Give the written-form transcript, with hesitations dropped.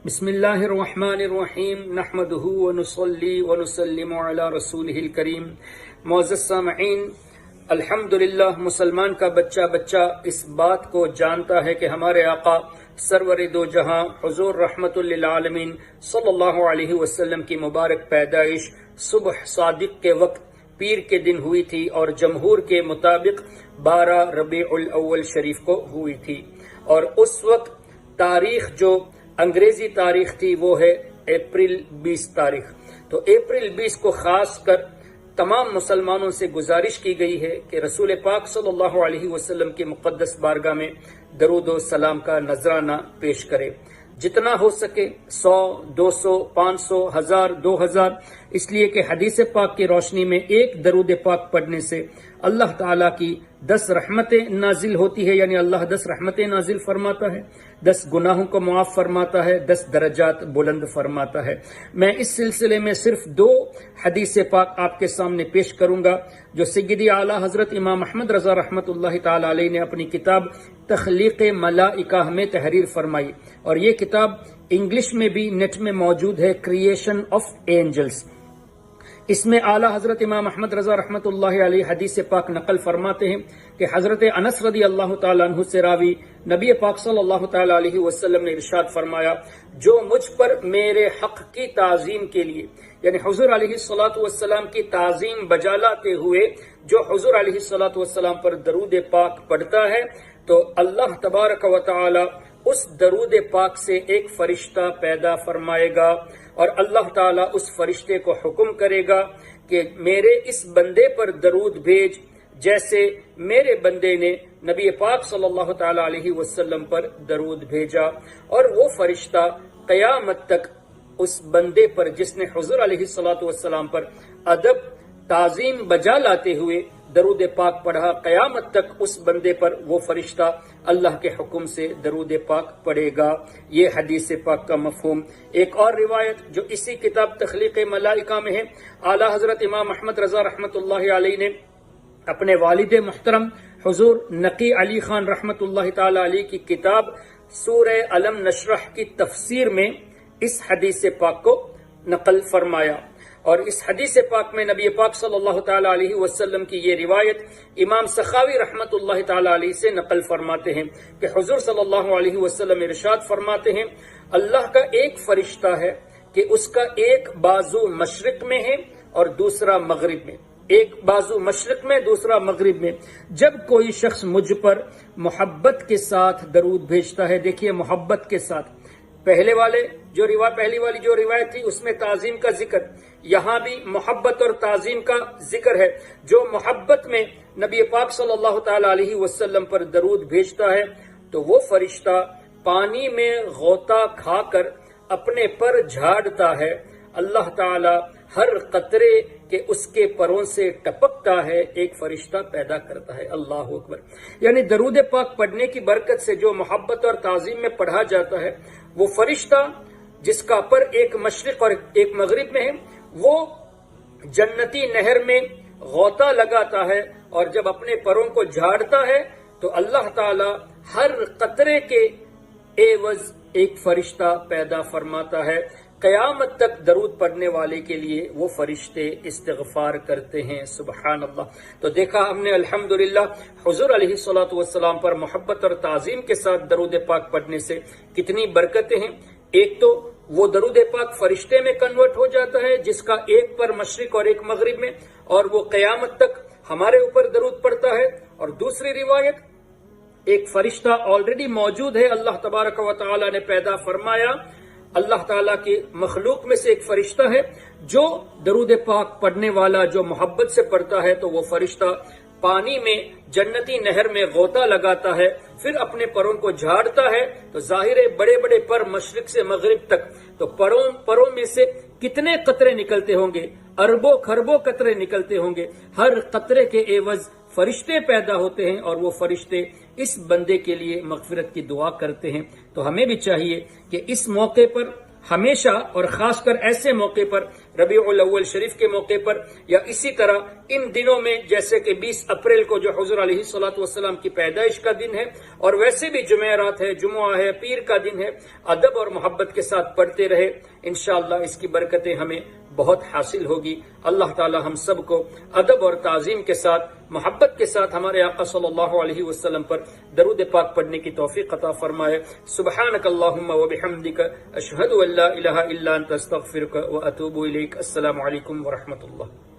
بسم اللہ الرحمن الرحیم نحمدہ ونصلی ونسلم علی رسولہ الکریم۔ معزز سامعین، الحمدللہ مسلمان کا بچہ اس بات کو جانتا ہے کہ ہمارے آقا سرور دو جہاں حضور رحمت للعالمین صلی اللہ علیہ وسلم کی مبارک پیدائش صبح صادق کے وقت پیر کے دن ہوئی تھی اور جمہور کے مطابق 12 ربیع الاول شریف کو ہوئی تھی، اور اس وقت تاریخ جو انگریزی تاریخ تھی وہ ہے اپریل 20 تاریخ۔ تو اپریل 20 کو خاص کر تمام مسلمانوں سے گزارش کی گئی ہے کہ رسول پاک صلی اللہ علیہ وسلم کے مقدس بارگاہ میں درود و سلام کا نذرانہ پیش کرے، جتنا ہو سکے 100، 200، 500، 1000، 2000، اس لیے کہ حدیث پاک کی روشنی میں ایک درود پاک پڑھنے سے اللہ تعالیٰ کی 10 رحمتیں نازل ہوتی ہے، یعنی اللہ 10 رحمتیں نازل فرماتا ہے، 10 گناہوں کو معاف فرماتا ہے، 10 درجات بلند فرماتا ہے۔ میں اس سلسلے میں صرف 2 حدیث پاک آپ کے سامنے پیش کروں گا جو سیدی اعلیٰ حضرت امام احمد رضا رحمۃ اللہ تعالی علیہ نے اپنی کتاب تخلیق ملائکہ میں تحریر فرمائی، اور یہ کتاب انگلش میں بھی نیٹ میں موجود ہے، کریشن آف اینجلز۔ اس میں اعلیٰ حضرت امام احمد رضا رحمۃ اللہ علیہ حدیث پاک نقل فرماتے ہیں کہ حضرت انس رضی اللہ تعالیٰ عنہ سے راوی نبی پاک صلی اللہ تعالیٰ علیہ وسلم نے ارشاد فرمایا، جو مجھ پر میرے حق کی تعظیم کے لیے، یعنی حضور علیہ الصلوۃ والسلام کی تعظیم بجا لاتے ہوئے جو حضور علیہ الصلوۃ والسلام پر درود پاک پڑھتا ہے، تو اللہ تبارک و تعالی اس درود پاک سے ایک فرشتہ پیدا فرمائے گا، اور اللہ تعالیٰ اس فرشتے کو حکم کرے گا کہ میرے اس بندے پر درود بھیج جیسے میرے بندے نے نبی پاک صلی اللہ تعالیٰ علیہ وسلم پر درود بھیجا، اور وہ فرشتہ قیامت تک اس بندے پر جس نے حضور علیہ الصلوۃ والسلام پر ادب تعظیم بجا لاتے ہوئے درود پاک پڑھا، قیامت تک اس بندے پر وہ فرشتہ اللہ کے حکم سے درود پاک پڑھے گا۔ یہ حدیث پاک کا مفہوم۔ ایک اور روایت جو اسی کتاب تخلیق ملائکہ میں ہے، اعلیٰ حضرت امام احمد رضا رحمۃ اللہ علیہ نے اپنے والد محترم حضور نقی علی خان رحمۃ اللہ تعالی علیہ کی کتاب سورہ علم نشرح کی تفسیر میں اس حدیث پاک کو نقل فرمایا، اور اس حدیث پاک میں نبی پاک صلی اللہ تعالی علیہ وسلم کی یہ روایت امام سخاوی رحمۃ اللہ تعالی علیہ سے نقل فرماتے ہیں کہ حضور صلی اللہ علیہ وسلم ارشاد فرماتے ہیں، اللہ کا ایک فرشتہ ہے کہ اس کا ایک بازو مشرق میں ہے اور دوسرا مغرب میں، ایک بازو مشرق میں دوسرا مغرب میں۔ جب کوئی شخص مجھ پر محبت کے ساتھ درود بھیجتا ہے، دیکھیے محبت کے ساتھ، پہلی والی جو روایت تھی اس میں تعظیم کا ذکر، یہاں بھی محبت اور تعظیم کا ذکر ہے۔ جو محبت میں نبی پاک صلی اللہ تعالی علیہ وسلم پر درود بھیجتا ہے تو وہ فرشتہ پانی میں غوطہ کھا کر اپنے پر جھاڑتا ہے، اللہ تعالی ہر قطرے کے اس کے پروں سے ٹپکتا ہے، ایک فرشتہ پیدا کرتا ہے۔ اللہ اکبر۔ یعنی درود پاک پڑھنے کی برکت سے جو محبت اور تعظیم میں پڑھا جاتا ہے، وہ فرشتہ جس کا پر ایک مشرق اور ایک مغرب میں ہے، وہ جنتی نہر میں غوطہ لگاتا ہے، اور جب اپنے پروں کو جھاڑتا ہے تو اللہ تعالی ہر قطرے کے عوض ایک فرشتہ پیدا فرماتا ہے۔ قیامت تک درود پڑھنے والے کے لیے وہ فرشتے استغفار کرتے ہیں۔ سبحان اللہ۔ تو دیکھا ہم نے الحمدللہ حضور علیہ الصلوۃ والسلام پر محبت اور تعظیم کے ساتھ درود پاک پڑھنے سے کتنی برکتیں ہیں۔ ایک تو وہ درود پاک فرشتے میں کنورٹ ہو جاتا ہے جس کا ایک پر مشرق اور ایک مغرب میں، اور وہ قیامت تک ہمارے اوپر درود پڑتا ہے۔ اور دوسری روایت، ایک فرشتہ آلریڈی موجود ہے، اللہ تبارک و تعالی نے پیدا فرمایا، اللہ تعالیٰ کی مخلوق میں سے ایک فرشتہ ہے جو درود پاک پڑھنے والا جو محبت سے پڑھتا ہے، تو وہ فرشتہ پانی میں جنتی نہر میں غوطہ لگاتا ہے، پھر اپنے پروں کو جھاڑتا ہے، تو ظاہر ہے بڑے بڑے پر مشرق سے مغرب تک، تو پروں میں سے کتنے قطرے نکلتے ہوں گے، اربوں خربوں قطرے نکلتے ہوں گے، ہر قطرے کے عوض فرشتے پیدا ہوتے ہیں، اور وہ فرشتے اس بندے کے لیے مغفرت کی دعا کرتے ہیں۔ تو ہمیں بھی چاہیے کہ اس موقع پر ہمیشہ، اور خاص کر ایسے موقع پر ربیع الاول شریف کے موقع پر، یا اسی طرح ان دنوں میں جیسے کہ 20 اپریل کو جو حضور علیہ الصلوۃ والسلام کی پیدائش کا دن ہے، اور ویسے بھی جمعرات ہے، جمعہ ہے، پیر کا دن ہے، ادب اور محبت کے ساتھ پڑھتے رہے، انشاءاللہ اس کی برکتیں ہمیں بہت حاصل ہوگی۔ اللہ تعالی ہم سب کو ادب اور تعظیم کے ساتھ، محبت کے ساتھ ہمارے آقا صلی اللہ علیہ وسلم پر درود پاک پڑھنے کی توفیق عطا فرمائے۔ سبحانک اللہم و بحمدک، اشہد ان لا الہ الا انت، استغفرک و اتوب الیک۔ السلام علیکم ورحمۃ اللہ۔